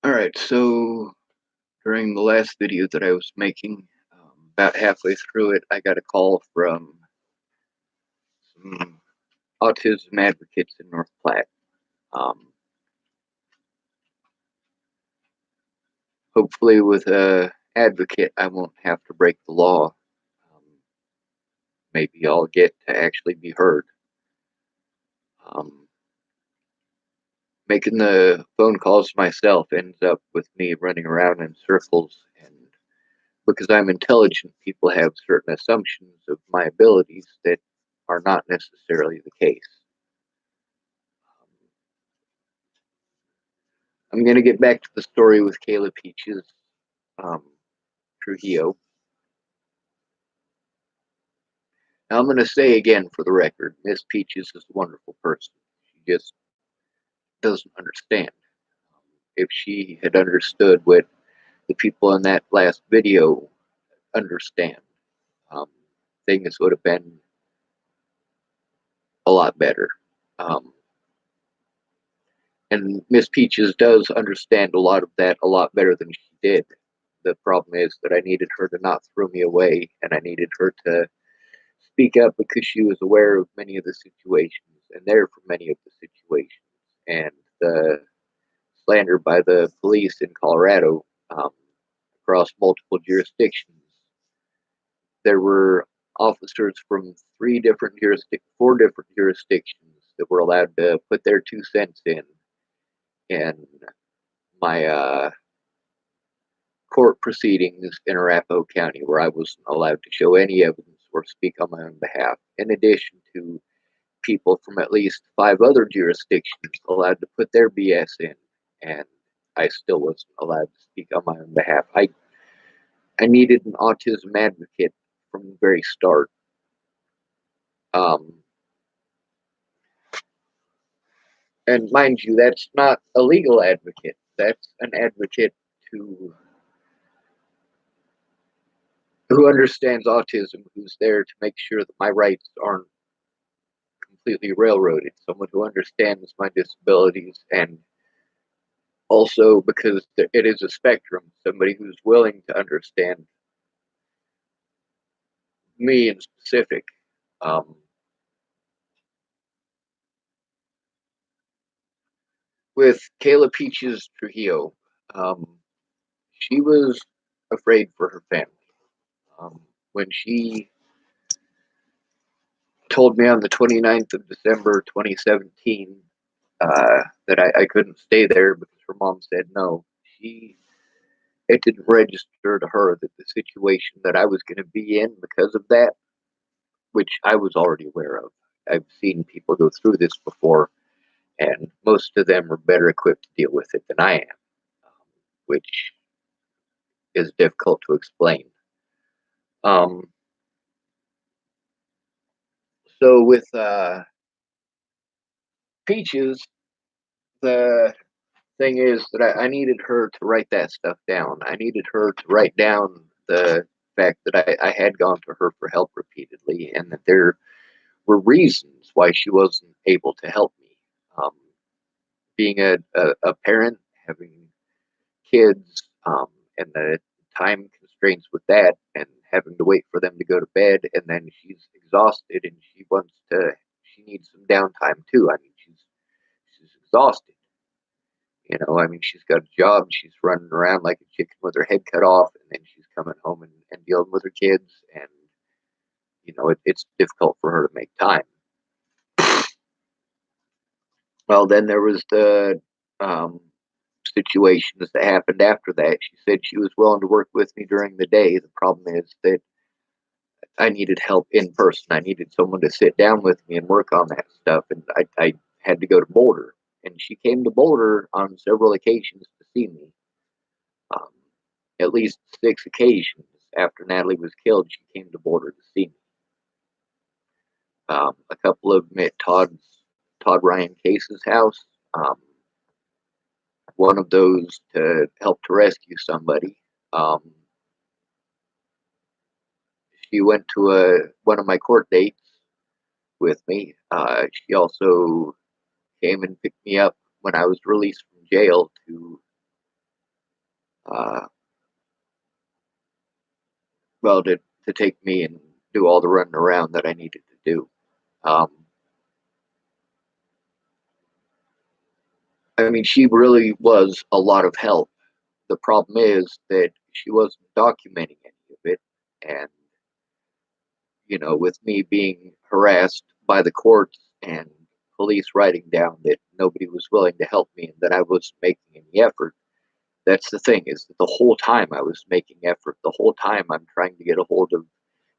Alright, so during the last video that I was making, about halfway through it, I got a call from some autism advocates in North Platte. Um, Hopefully, with a advocate, I won't have to break the law. Um, Maybe I'll get to actually be heard. Um, Making the phone calls myself ends up with me running around in circles, and because I'm intelligent, people have certain assumptions of my abilities that are not necessarily the case. I'm going to get back to the story with Kayla Peaches um, Trujillo. Now, I'm going to say again for the record, Miss Peaches is a wonderful person. She just doesn't understand. If she had understood what the people in that last video understand, um, things would have been a lot better. Um, and Miss Peaches does understand a lot of that a lot better than she did. The problem is that I needed her to not throw me away, and I needed her to speak up because she was aware of many of the situations and there for many of the situations. And the slander by the police in Colorado, across multiple jurisdictions. There were officers from four different jurisdictions that were allowed to put their 2 cents in my court proceedings in Arapahoe County, where I wasn't allowed to show any evidence or speak on my own behalf, in addition to people from at least 5 other jurisdictions allowed to put their BS in, and I still wasn't allowed to speak on my own behalf. I needed an autism advocate from the very start. Um, and mind you, that's not a legal advocate. That's an advocate who who understands autism, who's there to make sure that my rights aren't completely railroaded. Someone who understands my disabilities, and also because it is a spectrum, somebody who's willing to understand me in specific. Um, with Kayla Peaches Trujillo, um, she was afraid for her family. Um, when she told me on the 29th of December 2017 that I couldn't stay there because her mom said no, it didn't register to her that the situation that I was going to be in because of that, which I was already aware of. I've seen people go through this before, and most of them are better equipped to deal with it than I am, which is difficult to explain. Um, so with Peaches, the thing is that I needed her to write that stuff down. I needed her to write down the fact that I had gone to her for help repeatedly, and that there were reasons why she wasn't able to help me. Um, Being a parent, having kids, and the time constraints with that, and having to wait for them to go to bed, and then she's exhausted and she needs some downtime too. I mean, she's exhausted. I mean, she's got a job. She's running around like a chicken with her head cut off, and then she's coming home and dealing with her kids, and it's difficult for her to make time. Well, then there was the um, situations that happened after that. She said she was willing to work with me during the day. The problem is that I needed help in person. I needed someone to sit down with me and work on that stuff, and I had to go to Boulder. And she came to Boulder on several occasions to see me. Um, at least 6 occasions after Natalie was killed, she came to Boulder to see me. A couple of them at Todd Ryan Case's house. One of those to help to rescue somebody. Um, she went to one of my court dates with me. She also came and picked me up when I was released from jail to uh, well, to take me and do all the running around that I needed to do. Um, I mean, she really was a lot of help. The problem is that she wasn't documenting any of it, and with me being harassed by the courts and police writing down that nobody was willing to help me and that I wasn't making any effort. That's the thing, is that the whole time I was making effort. The whole time I'm trying to get a hold of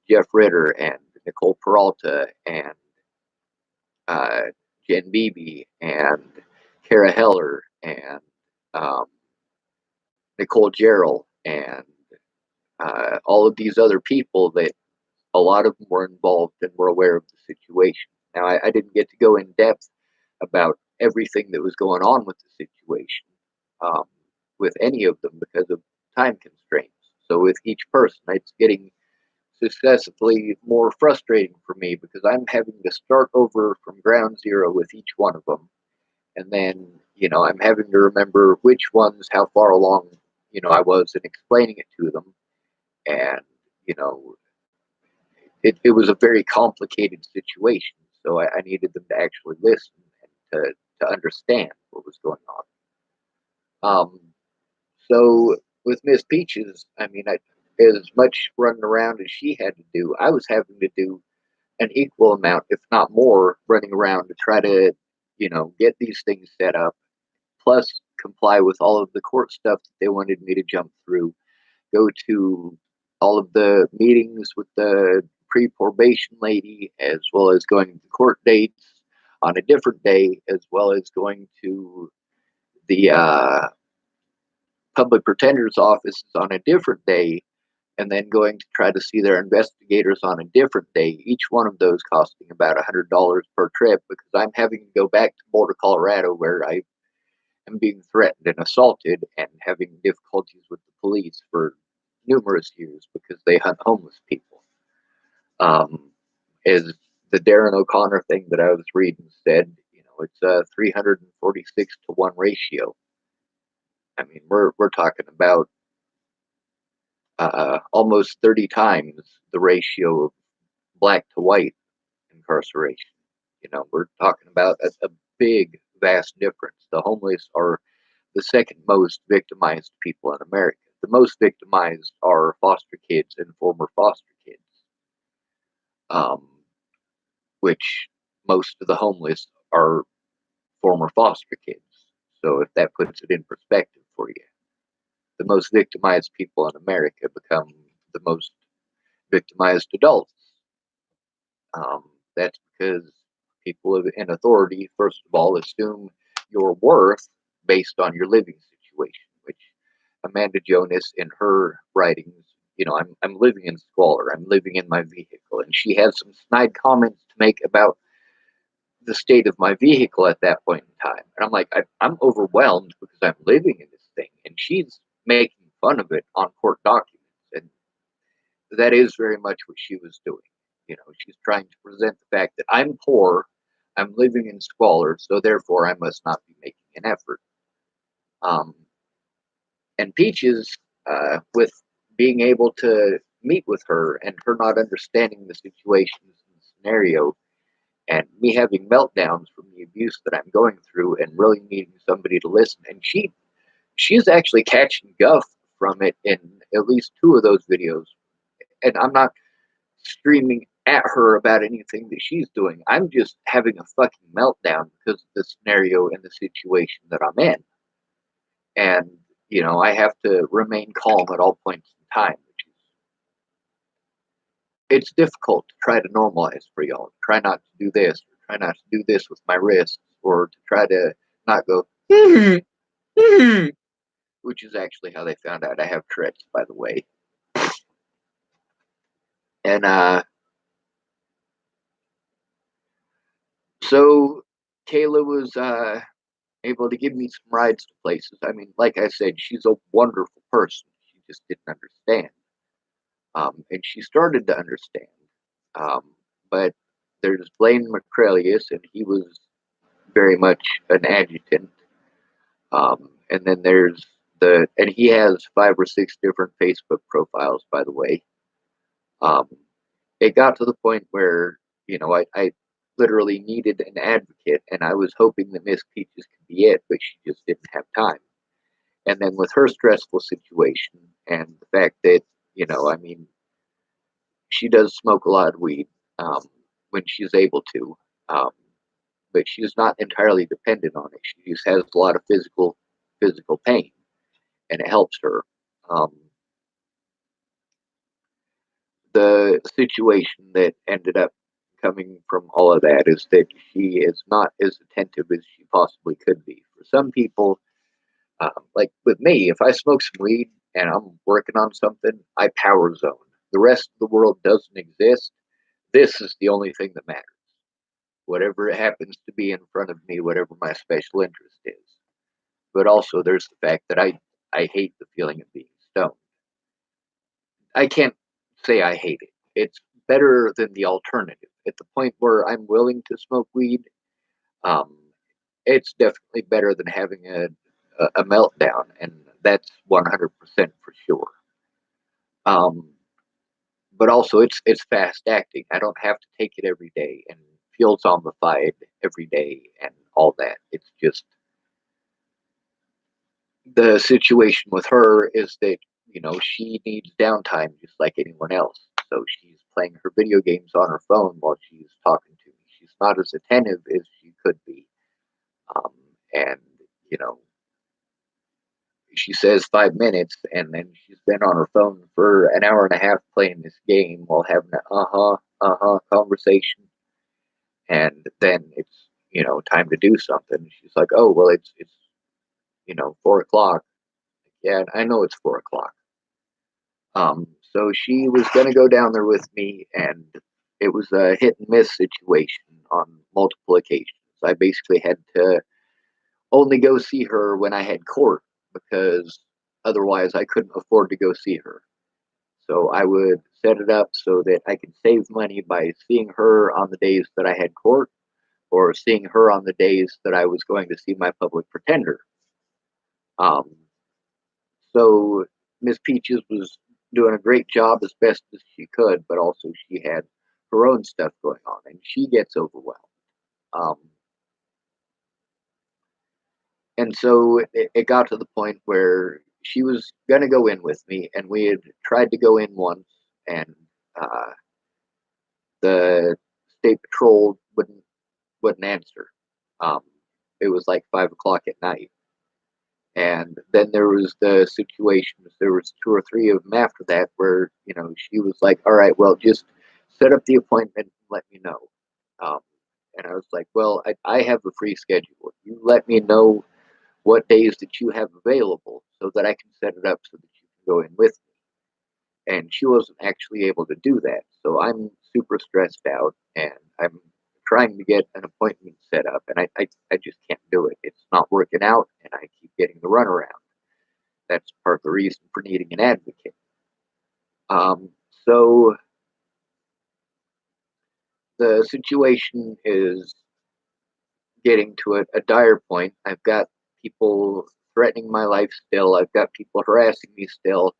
Jeff Ritter and Nicole Peralta and uh, Jen Beebe and Kara Heller and um, Nicole Gerald and all of these other people that a lot of them were involved and were aware of the situation. Now, I didn't get to go in depth about everything that was going on with the situation um, with any of them because of time constraints. So with each person, it's getting successively more frustrating for me because I'm having to start over from ground zero with each one of them. And then, I'm having to remember which ones, how far along, I was in explaining it to them. And, you know, it was a very complicated situation. So I needed them to actually listen and to understand what was going on. So with Miss Peaches, I mean, as much running around as she had to do, I was having to do an equal amount, if not more, running around to try to, get these things set up, plus comply with all of the court stuff that they wanted me to jump through, go to all of the meetings with the pre-probation lady, as well as going to court dates on a different day, as well as going to the public pretender's office on a different day, and then going to try to see their investigators on a different day. Each one of those costing about $100 per trip because I'm having to go back to Boulder, Colorado, where I am being threatened and assaulted and having difficulties with the police for numerous years because they hunt homeless people. As the Darren O'Connor thing that I was reading said, it's a 346 to 1 ratio. I mean, we're talking about almost 30 times the ratio of black to white incarceration. We're talking about a big, vast difference. The homeless are the second most victimized people in America. The most victimized are foster kids and former foster kids, um, which most of the homeless are former foster kids. So if that puts it in perspective for you, the most victimized people in America become the most victimized adults. That's because people in authority, first of all, assume your worth based on your living situation, which Amanda Jonas in her writings, I'm living in squalor, I'm living in my vehicle, and she has some snide comments to make about the state of my vehicle at that point in time. And I'm like, I'm overwhelmed because I'm living in this thing, and she's making fun of it on court documents. And that is very much what she was doing. She's trying to present the fact that I'm poor, I'm living in squalor, so therefore I must not be making an effort. Um, and Peaches, with being able to meet with her and her not understanding the situations and the scenario, and me having meltdowns from the abuse that I'm going through and really needing somebody to listen. And she's actually catching guff from it in at least two of those videos. And I'm not screaming at her about anything that she's doing. I'm just having a fucking meltdown because of the scenario and the situation that I'm in. And, I have to remain calm at all points in time, which is, it's difficult to try to normalize for y'all. Try not to do this, or try not to do this with my wrists, or to try to not go, which is actually how they found out I have Tourette's, by the way. And so Kayla was able to give me some rides to places. I mean, like I said, she's a wonderful person. She just didn't understand. And she started to understand. Um, but there's Blaine McCrelius, and he was very much an adjutant. And then there's And he has 5 or 6 different Facebook profiles, by the way. Um, it got to the point where, I literally needed an advocate, and I was hoping that Miss Peaches could be it, but she just didn't have time. And then with her stressful situation and the fact that, I mean, she does smoke a lot of weed um, when she's able to, um, but she's not entirely dependent on it. She just has a lot of physical pain, and it helps her. Um, the situation that ended up coming from all of that is that she is not as attentive as she possibly could be. For some people, like with me, if I smoke some weed and I'm working on something, I power zone. The rest of the world doesn't exist. This is the only thing that matters. Whatever happens to be in front of me, whatever my special interest is. But also, there's the fact that I hate the feeling of being stoned. I can't say I hate it. It's better than the alternative. At the point where I'm willing to smoke weed, um, it's definitely better than having a meltdown, and that's 100% for sure. Um, but also, it's fast acting. I don't have to take it every day and feel zombified every day and all that. It's just the situation with her is that she needs downtime just like anyone else. So she's playing her video games on her phone while she's talking to me. She's not as attentive as she could be, um, and you know she says 5 minutes, and then she's been on her phone for an hour and a half playing this game while having an conversation, and then it's time to do something. She's like, oh well, it's 4 o'clock. Yeah, I know it's 4 o'clock. So she was going to go down there with me, and it was a hit and miss situation on multiple occasions. I basically had to only go see her when I had court because otherwise I couldn't afford to go see her. So I would set it up so that I could save money by seeing her on the days that I had court or seeing her on the days that I was going to see my public pretender. Um, So Miss Peaches was doing a great job as best as she could, but also she had her own stuff going on, and she gets overwhelmed. Um, and so it got to the point where she was going to go in with me, and we had tried to go in once, and uh, the state patrol wouldn't answer. Um, it was like 5 o'clock at night. And then there was the situations, there was 2 or 3 of them after that where, she was like, all right, well, just set up the appointment and let me know. Um, and I was like, well, I have a free schedule. You let me know what days that you have available so that I can set it up so that you can go in with me. And she wasn't actually able to do that. So I'm super stressed out, and I'm trying to get an appointment set up, and I just can't do it. It's not working out, and I keep getting the runaround. That's part of the reason for needing an advocate. So the situation is getting to a dire point. I've got people threatening my life still. I've got people harassing me still.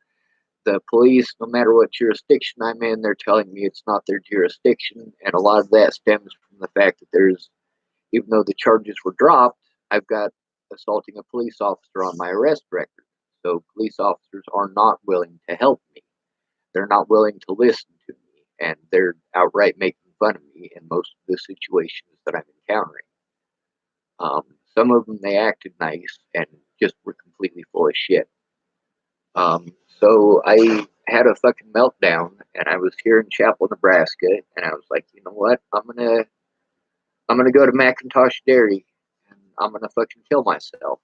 The police, no matter what jurisdiction I'm in, they're telling me it's not their jurisdiction. And a lot of that stems from the fact that even though the charges were dropped, I've got assaulting a police officer on my arrest record. So police officers are not willing to help me. They're not willing to listen to me, and they're outright making fun of me in most of the situations that I'm encountering. Some of them, they acted nice and just were completely full of shit. So I had a fucking meltdown, and I was here in Chapel, Nebraska, and I was like, you know what? I'm gonna go to Macintosh Dairy, and I'm gonna fucking kill myself.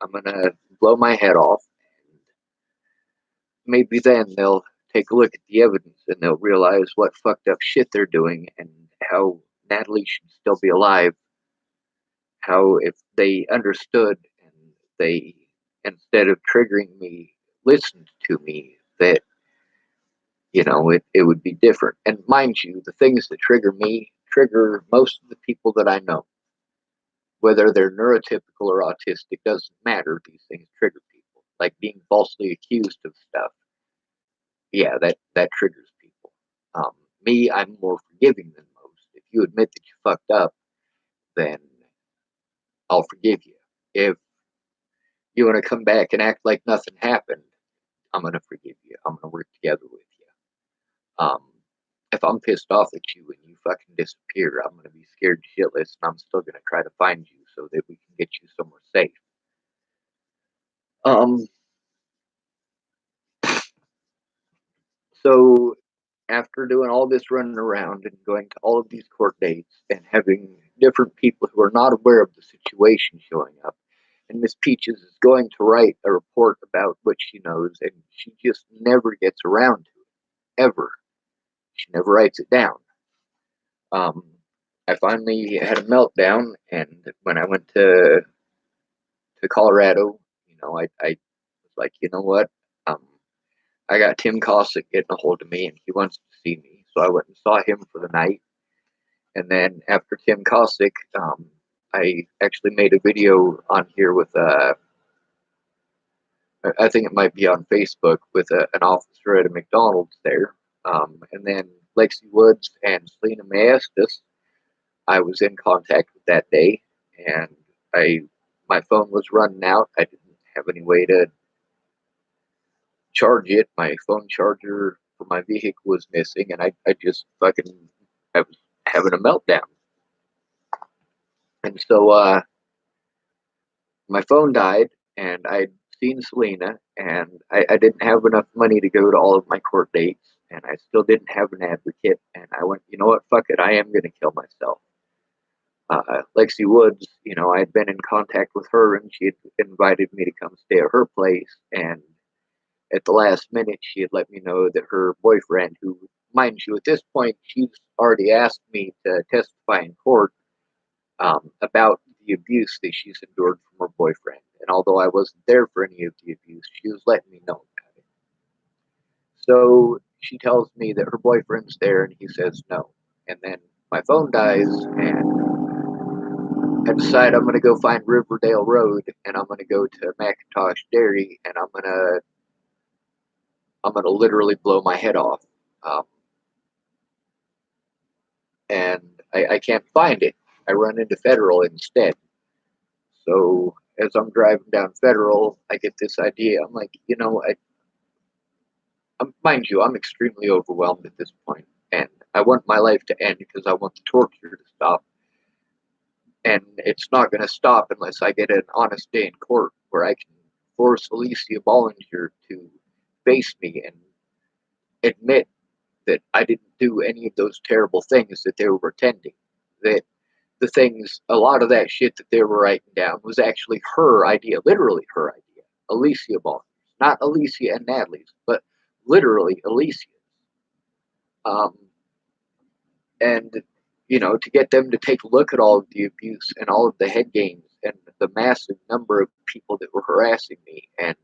I'm gonna blow my head off, and maybe then they'll take a look at the evidence and they'll realize what fucked up shit they're doing and how Natalie should still be alive. How if they understood and they, instead of triggering me, listened to me, that it would be different. And mind you, the things that trigger me trigger most of the people that I know. Whether they're neurotypical or autistic doesn't matter. These things trigger people. like being falsely accused of stuff, yeah, that triggers people. Um, Me, I'm more forgiving than most. If you admit that you fucked up, then I'll forgive you. If you want to come back and act like nothing happened, I'm gonna forgive you. I'm gonna work together with you. If I'm pissed off at you and you fucking disappear, I'm gonna be scared shitless, and I'm still gonna try to find you so that we can get you somewhere safe. Um, so after doing all this running around and going to all of these court dates and having different people who are not aware of the situation showing up, and Miss Peaches is going to write a report about what she knows, and she just never gets around to it, ever. She never writes it down. Um, I finally had a meltdown, and when I went to Colorado, I was like, you know what? Um, I got Tim Cossack getting a hold of me, and he wants to see me. So I went and saw him for the night. And then after Tim Cossack, I actually made a video on here with, I think it might be on Facebook, with an officer at a McDonald's there. And then Lexi Woods and Selena Maestas, I was in contact with that day. And my phone was running out. I didn't have any way to charge it. My phone charger for my vehicle was missing, and I just fucking, I was having a meltdown. And so my phone died, and I'd seen Selena, and I didn't have enough money to go to all of my court dates, and I still didn't have an advocate. And I went, you know what, fuck it, I am going to kill myself. Lexi Woods, I had been in contact with her, and she had invited me to come stay at her place. And at the last minute, she had let me know that her boyfriend, who, mind you, at this point, she's already asked me to testify in court about the abuse that she's endured from her boyfriend. And although I wasn't there for any of the abuse, she was letting me know about it. So she tells me that her boyfriend's there, and he says no. And then my phone dies, and I decide I'm going to go find Riverdale Road, and I'm going to go to Macintosh Dairy, and I'm gonna literally blow my head off. Um, and I can't find it. I run into Federal instead. So as I'm driving down Federal, I get this idea. I'm like, mind you, I'm extremely overwhelmed at this point, and I want my life to end because I want the torture to stop. And it's not going to stop unless I get an honest day in court where I can force Alicia Bollinger to face me and admit that I didn't do any of those terrible things that they were pretending. That a lot of that shit that they were writing down was actually her idea, literally her idea. Alicia Ball. Not Alicia and Natalie's, but literally Alicia's. Um, and, to get them to take a look at all of the abuse and all of the head games and the massive number of people that were harassing me and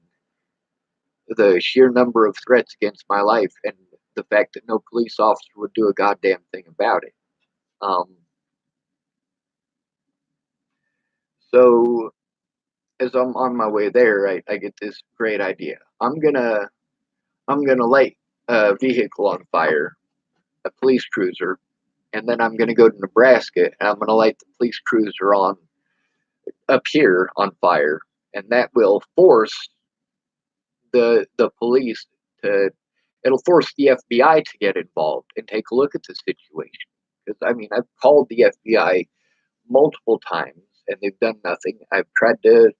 the sheer number of threats against my life and the fact that no police officer would do a goddamn thing about it. Um, so as I'm on my way there, I get this great idea. I'm gonna light a vehicle on fire, a police cruiser, and then I'm gonna go to Nebraska and I'm gonna light the police cruiser on up here on fire, and that will force the police to. It'll force the FBI to get involved and take a look at the situation. Because I've called the FBI multiple times and they've done nothing. I've tried to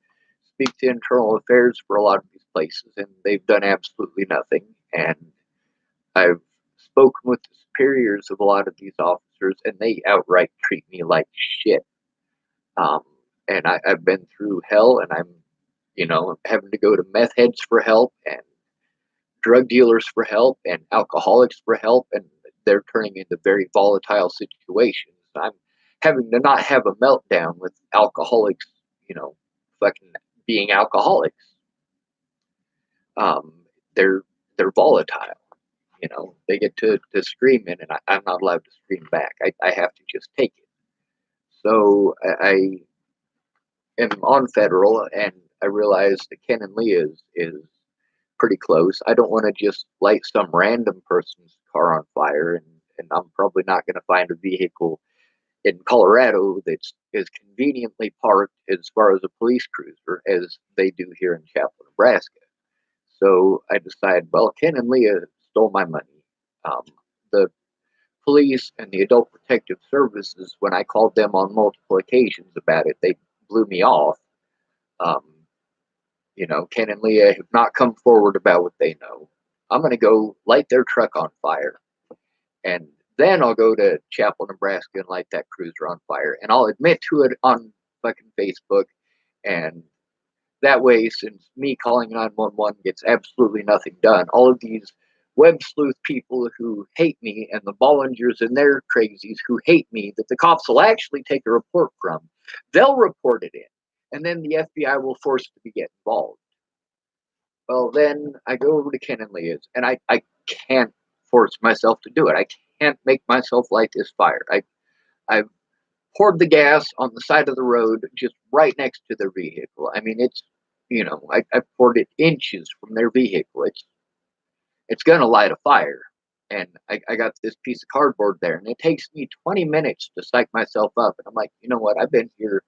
speak to internal affairs for a lot of these places and they've done absolutely nothing. And I've spoken with the superiors of a lot of these officers and they outright treat me like shit. Um, and I've been through hell and I'm, having to go to meth heads for help and drug dealers for help and alcoholics for help. And they're turning into very volatile situations. I'm having to not have a meltdown with alcoholics, fucking being alcoholics. Um, they're they're volatile. They get to screaming, and I'm not allowed to scream back. I have to just take it. So I am on Federal, and I realized that Ken and Leah is pretty close. I don't want to just light some random person's car on fire, and I'm probably not going to find a vehicle in Colorado that's as conveniently parked as far as a police cruiser as they do here in Chapel, Nebraska. So I decided, well, Ken and Leah stole my money. Um, the police and the Adult Protective Services, when I called them on multiple occasions about it, they blew me off. Um, Ken and Leah have not come forward about what they know. I'm going to go light their truck on fire, and then I'll go to Chapel, Nebraska, and light that cruiser on fire, and I'll admit to it on fucking Facebook, and that way, since me calling 911 gets absolutely nothing done, all of these web sleuth people who hate me and the Bollingers and their crazies who hate me that the cops will actually take a report from, they'll report it in, and then the FBI will force to be get involved. Well, then I go over to Ken and Leah's, and I can't force myself to do it. I can't make myself light this fire. I've poured the gas on the side of the road just right next to their vehicle. I mean, I poured it inches from their vehicle. It's going to light a fire. And I got this piece of cardboard there, and it takes me 20 minutes to psych myself up. And I'm like, you know what? I've been here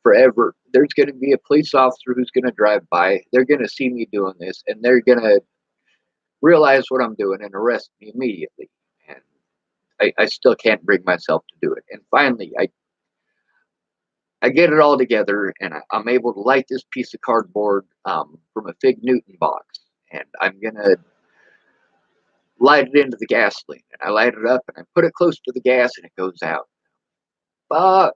forever. There's going to be a police officer who's going to drive by. They're going to see me doing this, and they're going to realize what I'm doing and arrest me immediately. And I still can't bring myself to do it. And finally, I get it all together, and I'm able to light this piece of cardboard from a Fig Newton box, and I'm gonna light it into the gasoline. And I light it up, and I put it close to the gas, and it goes out. Fuck,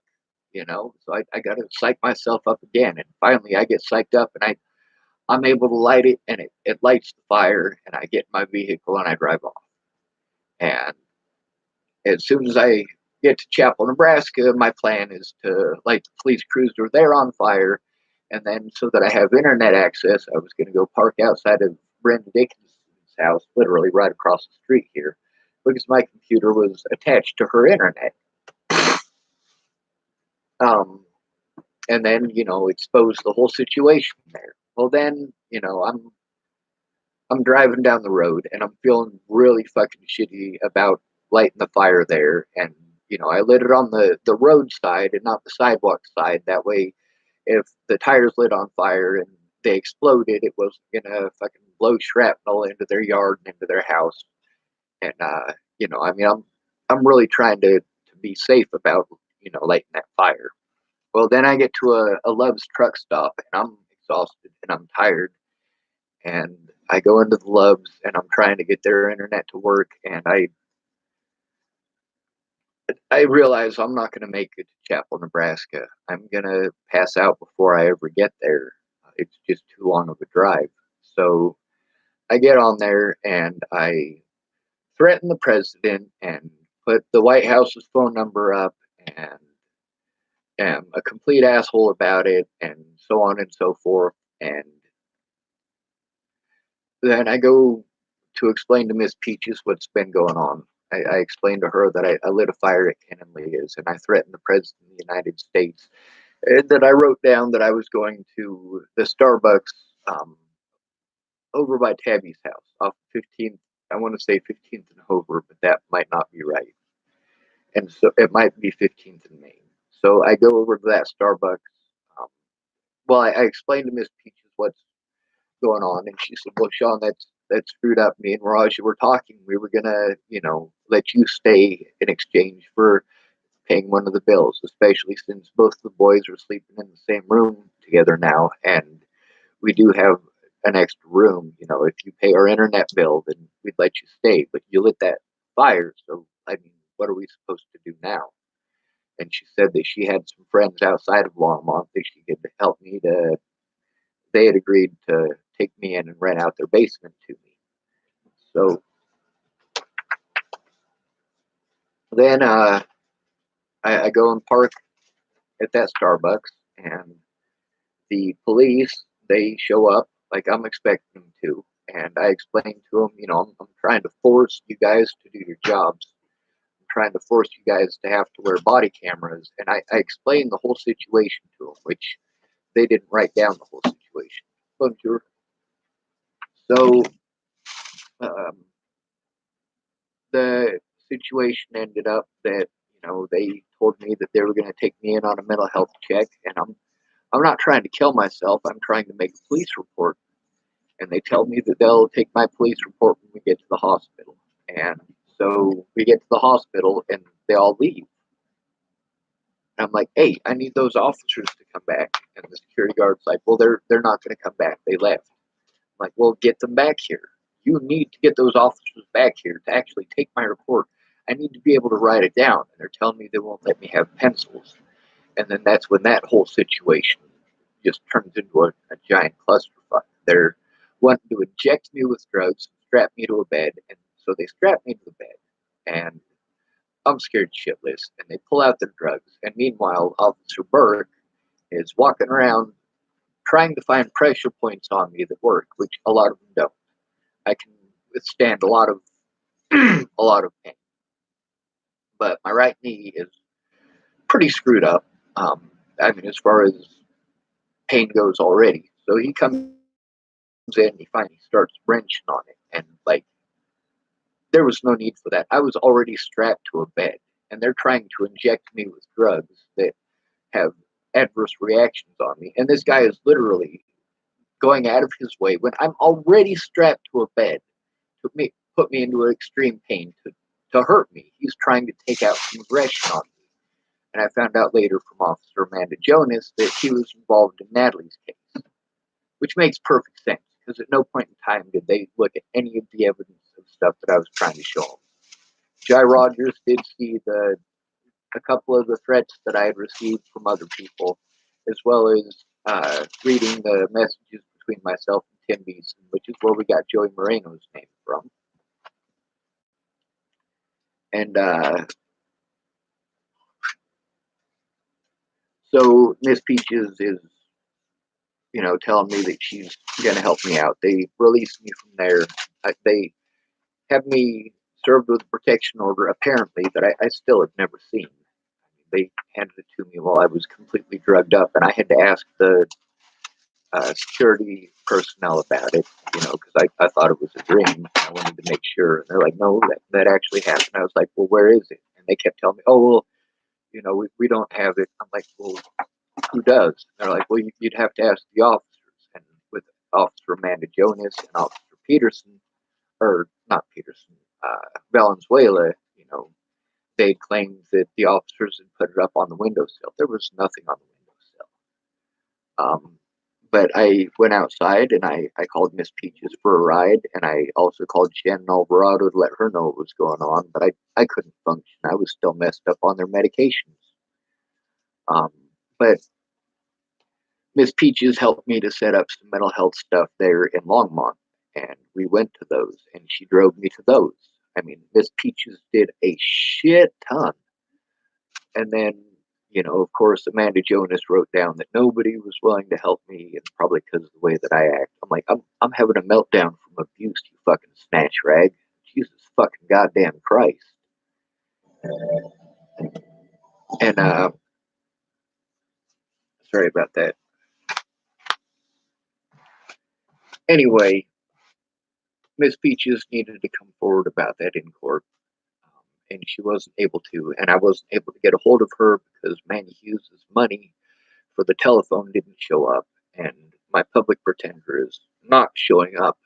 So I gotta psych myself up again, and finally I get psyched up, and I'm able to light it, and it lights the fire, and I get in my vehicle and I drive off. And as soon as I get to Chapel, Nebraska, my plan is to light the police cruiser there on fire. And then, so that I have internet access, I was going to go park outside of Brenda Dickinson's house, literally right across the street here, because my computer was attached to her internet. Um, and then, expose the whole situation there. Well, then, I'm driving down the road, and I'm feeling really fucking shitty about lighting the fire there. And, I lit it on the road side and not the sidewalk side. That way, if the tires lit on fire and they exploded, it wasn't gonna fucking blow shrapnel into their yard and into their house. And, I mean, I'm really trying to be safe about, lighting that fire. Well, then I get to a Love's truck stop, and I'm exhausted and I'm tired, and I go into the Loves, and I'm trying to get their internet to work, and I realize I'm not going to make it to Chapel, Nebraska. I'm going to pass out before I ever get there. It's just too long of a drive. So I get on there, and I threaten the president and put the White House's phone number up, and am a complete asshole about it, and so on and so forth. And then I go to explain to Miss Peaches what's been going on. I explained to her that I lit a fire at Ken and Leah's, and I threatened the President of the United States, and that I wrote down that I was going to the Starbucks over by Tabby's house off 15th. I want to say 15th and Hover, but that might not be right. And so it might be 15th and Main. So I go over to that Starbucks. Um, well, I explained to Miss Peaches what's going on, and she said, "Well, Sean, that's screwed up. Me and Raj were talking. We were gonna, let you stay in exchange for paying one of the bills, especially since both the boys are sleeping in the same room together now, and we do have an extra room. If you pay our internet bill, then we'd let you stay. But you lit that fire, so I mean, what are we supposed to do now?" And she said that she had some friends outside of Longmont that she could help me to. They had agreed to take me in and rent out their basement to me. So then I go and park at that Starbucks, and the police, they show up like I'm expecting them to. And I explained to them, I'm trying to force you guys to do your jobs. I'm trying to force you guys to have to wear body cameras. And I explained the whole situation to them, which they didn't write down the whole situation. situation. Bonjour. So, um, the situation ended up that, they told me that they were going to take me in on a mental health check, and I'm not trying to kill myself. I'm trying to make a police report, and they tell me that they'll take my police report when we get to the hospital. And so we get to the hospital, and they all leave. And I'm like, hey, I need those officers to come back. And the security guard's like, well, they're not going to come back. They left. I'm like, well, get them back here. You need to get those officers back here to actually take my report. I need to be able to write it down. And they're telling me they won't let me have pencils. And then that's when that whole situation just turns into a giant clusterfuck. They're wanting to inject me with drugs, strap me to a bed, and so they strap me to the bed. And I'm scared shitless, and they pull out their drugs. And meanwhile, Officer Burke is walking around trying to find pressure points on me that work, which a lot of them don't. I can withstand a lot of a lot of pain, but my right knee is pretty screwed up. I mean, as far as pain goes already. So he comes in, he finally starts wrenching on it, and like there was no need for that. I was already strapped to a bed, and they're trying to inject me with drugs that have adverse reactions on me. And this guy is literally going out of his way when I'm already strapped to a bed to put me into extreme pain to hurt me. He's trying to take out some aggression on me. And I found out later from Officer Amanda Jonas that she was involved in Natalie's case, which makes perfect sense because at no point in time did they look at any of the evidence of stuff that I was trying to show them. Jai Rogers did see a couple of the threats that I had received from other people, as well as reading the messages between myself and Tim Beeson, which is where we got Joey Moreno's name from. And so Miss Peaches is, telling me that she's going to help me out. They released me from there. They have me served with a protection order, apparently, that I still have never seen. They handed it to me while I was completely drugged up, and I had to ask the security personnel about it, because I thought it was a dream. I wanted to make sure. And they're like, no, that actually happened. I was like, well, where is it? And they kept telling me, oh, well, we don't have it. I'm like, well, who does? And they're like, well, you'd have to ask the officers. And with Officer Amanda Jonas and Officer Peterson, or not Peterson, Valenzuela, they claimed that the officers had put it up on the windowsill. There was nothing on the windowsill. But I went outside and I called Miss Peaches for a ride, and I also called Shannon Alvarado to let her know what was going on, but I couldn't function. I was still messed up on their medications. But Miss Peaches helped me to set up some mental health stuff there in Longmont, and we went to those, and she drove me to those. I mean, Miss Peaches did a shit ton. And then, of course, Amanda Jonas wrote down that nobody was willing to help me, and probably because of the way that I act. I'm like, I'm having a meltdown from abuse, you fucking snatch rag. Jesus fucking goddamn Christ. And, sorry about that. Anyway, Miss Peaches needed to come forward about that in court, and she wasn't able to. And I wasn't able to get a hold of her because Manny Hughes' money for the telephone didn't show up, and my public pretender is not showing up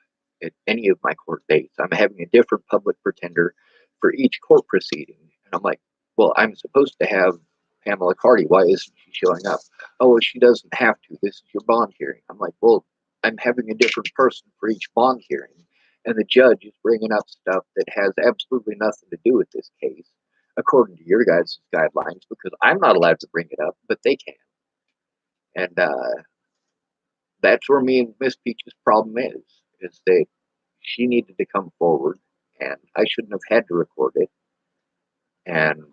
at any of my court dates. I'm having a different public pretender for each court proceeding. And I'm like, well, I'm supposed to have Pamela Carty. Why isn't she showing up? Oh, well, she doesn't have to. This is your bond hearing. I'm like, well, I'm having a different person for each bond hearing. And the judge is bringing up stuff that has absolutely nothing to do with this case, according to your guys' guidelines, because I'm not allowed to bring it up, but they can. And that's where me and Miss Peach's problem is that she needed to come forward, and I shouldn't have had to record it. And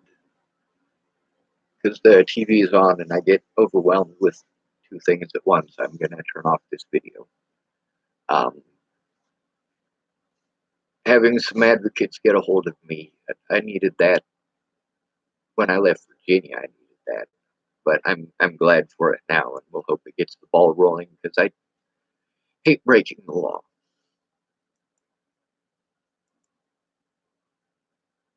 because the TV is on and I get overwhelmed with two things at once, I'm going to turn off this video. Having some advocates get a hold of me, I needed that when I left Virginia. I needed that, but I'm glad for it now, and we'll hope it gets the ball rolling, because hate breaking the law.